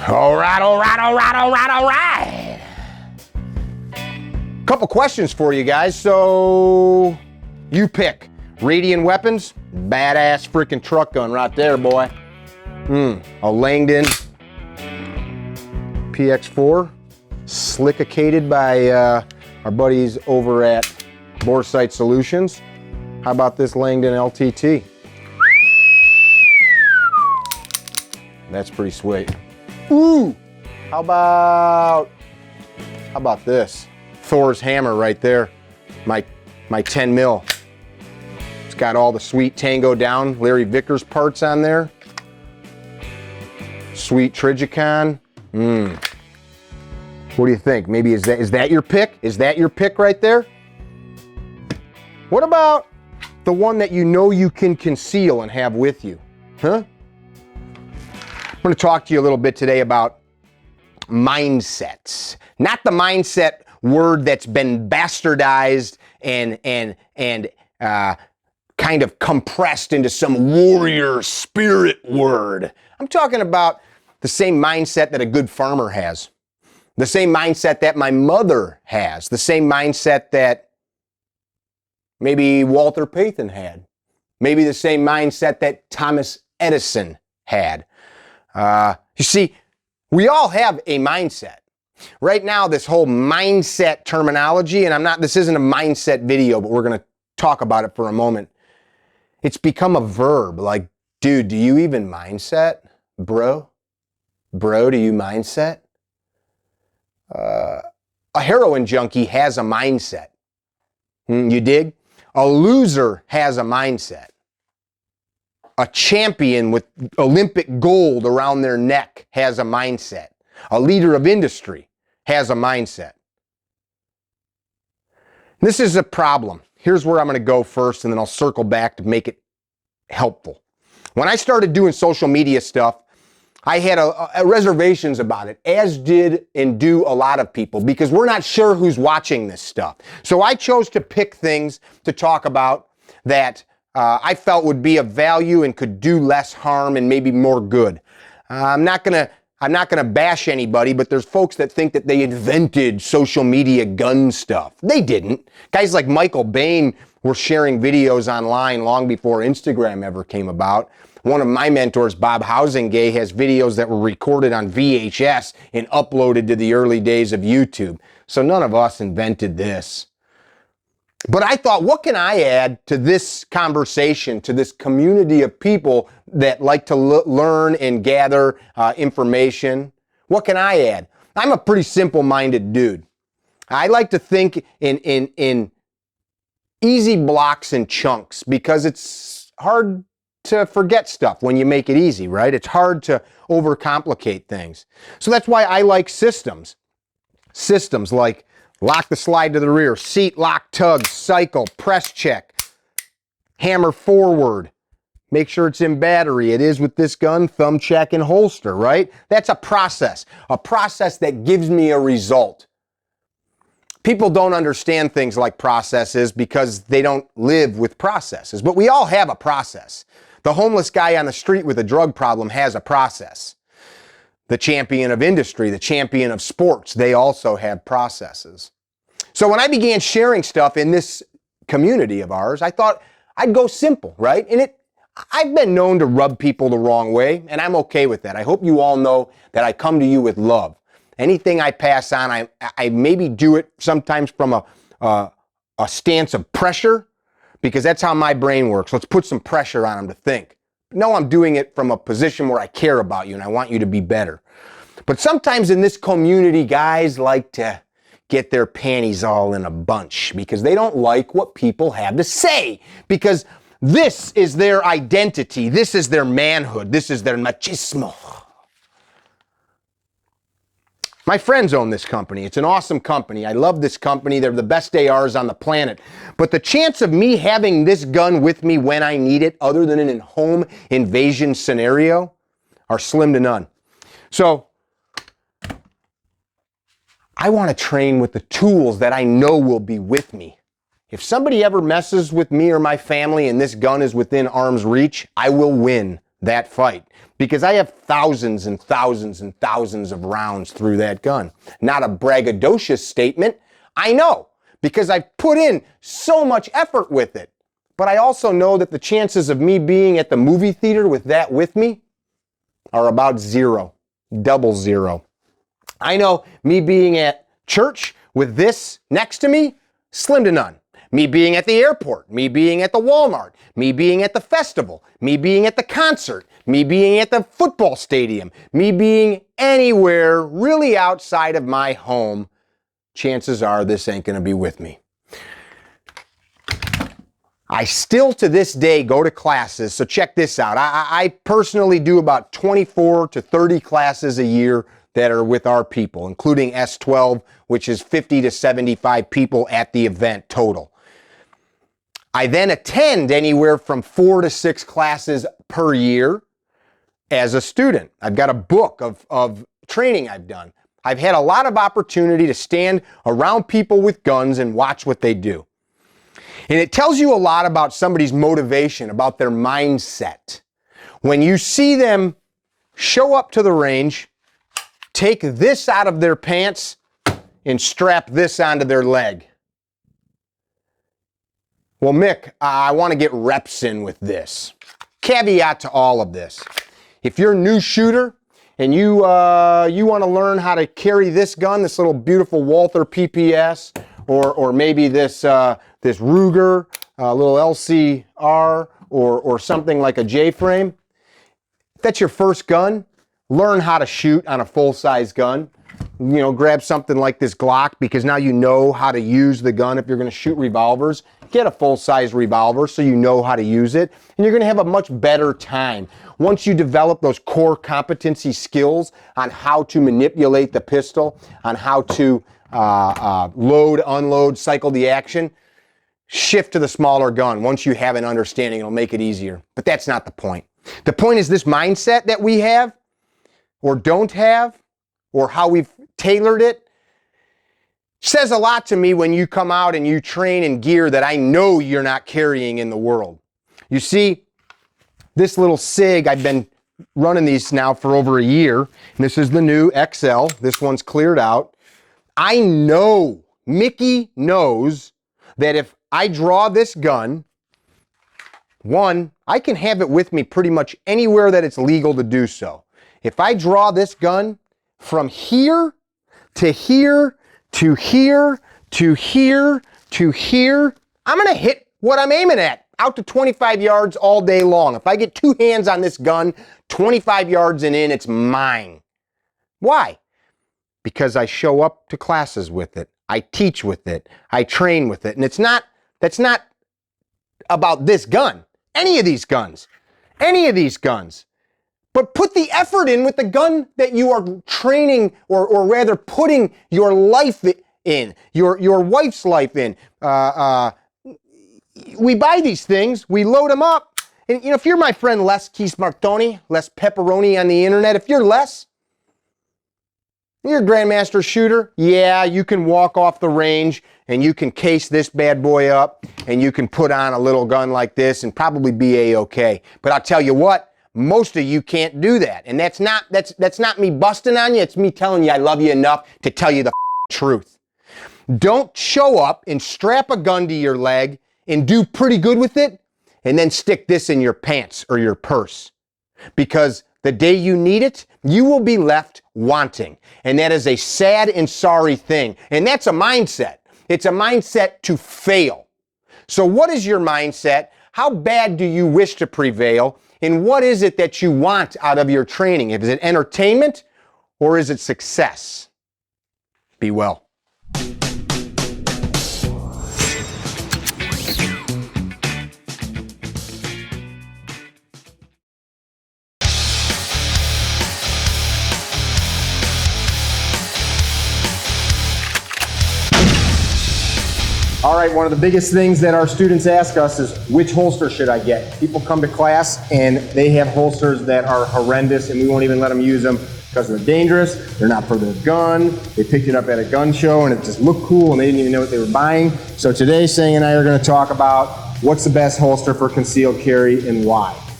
All right, all right, all right, all right, all right. Couple questions for you guys. So you pick. Radian Weapons, badass freaking truck gun right there, boy. A Langdon PX4, slickicated by our buddies over at Boresight Solutions. How about this Langdon LTT? That's pretty sweet. Ooh! How about this? Thor's hammer right there. My 10 mil. It's got all the sweet Tango Down Larry Vickers parts on there. Sweet Trigicon. What do you think? Maybe is that your pick? Is that your pick right there? What about the one that you know you can conceal and have with you? Huh? I'm going to talk to you a little bit today about mindsets. Not the mindset word that's been bastardized and kind of compressed into some warrior spirit word. I'm talking about the same mindset that a good farmer has. The same mindset that my mother has. The same mindset that maybe Walter Payton had. Maybe the same mindset that Thomas Edison had. You see, we all have a mindset. Right now, this whole mindset terminology, and this isn't a mindset video, but we're going to talk about it for a moment. It's become a verb. Like, dude, do you even mindset? Bro, do you mindset? A heroin junkie has a mindset. You dig? A loser has a mindset. A champion with Olympic gold around their neck has a mindset. A leader of industry has a mindset. This is a problem. Here's where I'm going to go first, and then I'll circle back to make it helpful. When I started doing social media stuff, I had reservations about it, as did and do a lot of people, because we're not sure who's watching this stuff. So I chose to pick things to talk about that I felt would be of value and could do less harm and maybe more good. I'm not gonna bash anybody, but there's folks that think that they invented social media gun stuff. They didn't. Guys like Michael Bain were sharing videos online long before Instagram ever came about. One of my mentors, Bob Housingay, has videos that were recorded on VHS and uploaded to the early days of YouTube. So none of us invented this. But I thought, what can I add to this conversation, to this community of people that like to learn and gather information? What can I add? I'm a pretty simple-minded dude. I like to think in easy blocks and chunks because it's hard to forget stuff when you make it easy, right? It's hard to overcomplicate things. So that's why I like systems. Systems like lock the slide to the rear, seat lock tug, cycle, press check, hammer forward, make sure it's in battery. It is with this gun, thumb check and holster, right? That's a process that gives me a result. People don't understand things like processes because they don't live with processes, but we all have a process. The homeless guy on the street with a drug problem has a process. The champion of industry, the champion of sports, they also have processes. So when I began sharing stuff in this community of ours, I thought I'd go simple, right? And I've been known to rub people the wrong way, and I'm okay with that. I hope you all know that I come to you with love. Anything I pass on, I maybe do it sometimes from a stance of pressure, because that's how my brain works. Let's put some pressure on them to think. No, I'm doing it from a position where I care about you and I want you to be better. But sometimes in this community, guys like to get their panties all in a bunch because they don't like what people have to say, because this is their identity. This is their manhood. This is their machismo. My friends own this company. It's an awesome company. I love this company. They're the best ARs on the planet. But the chance of me having this gun with me when I need it, other than in a home invasion scenario, are slim to none. So I want to train with the tools that I know will be with me. If somebody ever messes with me or my family and this gun is within arm's reach, I will win that fight because I have thousands and thousands and thousands of rounds through that gun. Not a braggadocious statement. I know because I've put in so much effort with it. But I also know that the chances of me being at the movie theater with that with me are about zero, double zero. I know me being at church with this next to me, slim to none. Me being at the airport, me being at the Walmart, me being at the festival, me being at the concert, me being at the football stadium, me being anywhere really outside of my home, chances are this ain't gonna be with me. I still to this day go to classes, so check this out. I personally do about 24 to 30 classes a year that are with our people, including S12, which is 50 to 75 people at the event total. I then attend anywhere from 4 to 6 classes per year as a student. I've got a book of training I've done. I've had a lot of opportunity to stand around people with guns and watch what they do. And it tells you a lot about somebody's motivation, about their mindset. When you see them show up to the range, take this out of their pants, and strap this onto their leg. Well, Mick, I want to get reps in with this. Caveat to all of this. If you're a new shooter and you want to learn how to carry this gun, this little beautiful Walther PPS, or maybe this Ruger, little LCR, or something like a J-frame, if that's your first gun, learn how to shoot on a full-size gun. You know, grab something like this Glock because now you know how to use the gun. If you're going to shoot revolvers, get a full-size revolver so you know how to use it, and you're going to have a much better time. Once you develop those core competency skills on how to manipulate the pistol, on how to load, unload, cycle the action, shift to the smaller gun. Once you have an understanding, it'll make it easier. But that's not the point. The point is this mindset that we have or don't have, or how we've tailored it, says a lot to me when you come out and you train in gear that I know you're not carrying in the world. You see, this little SIG, I've been running these now for over a year, and this is the new XL. This one's cleared out. I know, Mickey knows, that if I draw this gun, one, I can have it with me pretty much anywhere that it's legal to do so. If I draw this gun from here to here to here to here to here, I'm going to hit what I'm aiming at out to 25 yards all day long. If I get two hands on this gun, 25 yards and in, it's mine. Why? Because I show up to classes with it. I teach with it. I train with it. And that's not about this gun. Any of these guns. But put the effort in with the gun that you are training, or rather putting your life in, your wife's life in. We buy these things, we load them up. And you know, if you're my friend Les Keys Martoni, Les Pepperoni on the internet, if you're Les, you're a Grandmaster shooter, yeah, you can walk off the range and you can case this bad boy up and you can put on a little gun like this and probably be A-okay. But I'll tell you what, most of you can't do that. And that's not me busting on you, it's me telling you I love you enough to tell you the truth. Don't show up and strap a gun to your leg and do pretty good with it and then stick this in your pants or your purse. Because the day you need it, you will be left wanting. And that is a sad and sorry thing. And that's a mindset. It's a mindset to fail. So what is your mindset? How bad do you wish to prevail? And what is it that you want out of your training? Is it entertainment or is it success? Be well. All right, one of the biggest things that our students ask us is, which holster should I get? People come to class and they have holsters that are horrendous and we won't even let them use them because they're dangerous, they're not for their gun, they picked it up at a gun show and it just looked cool and they didn't even know what they were buying. So today, Sang and I are going to talk about what's the best holster for concealed carry and why.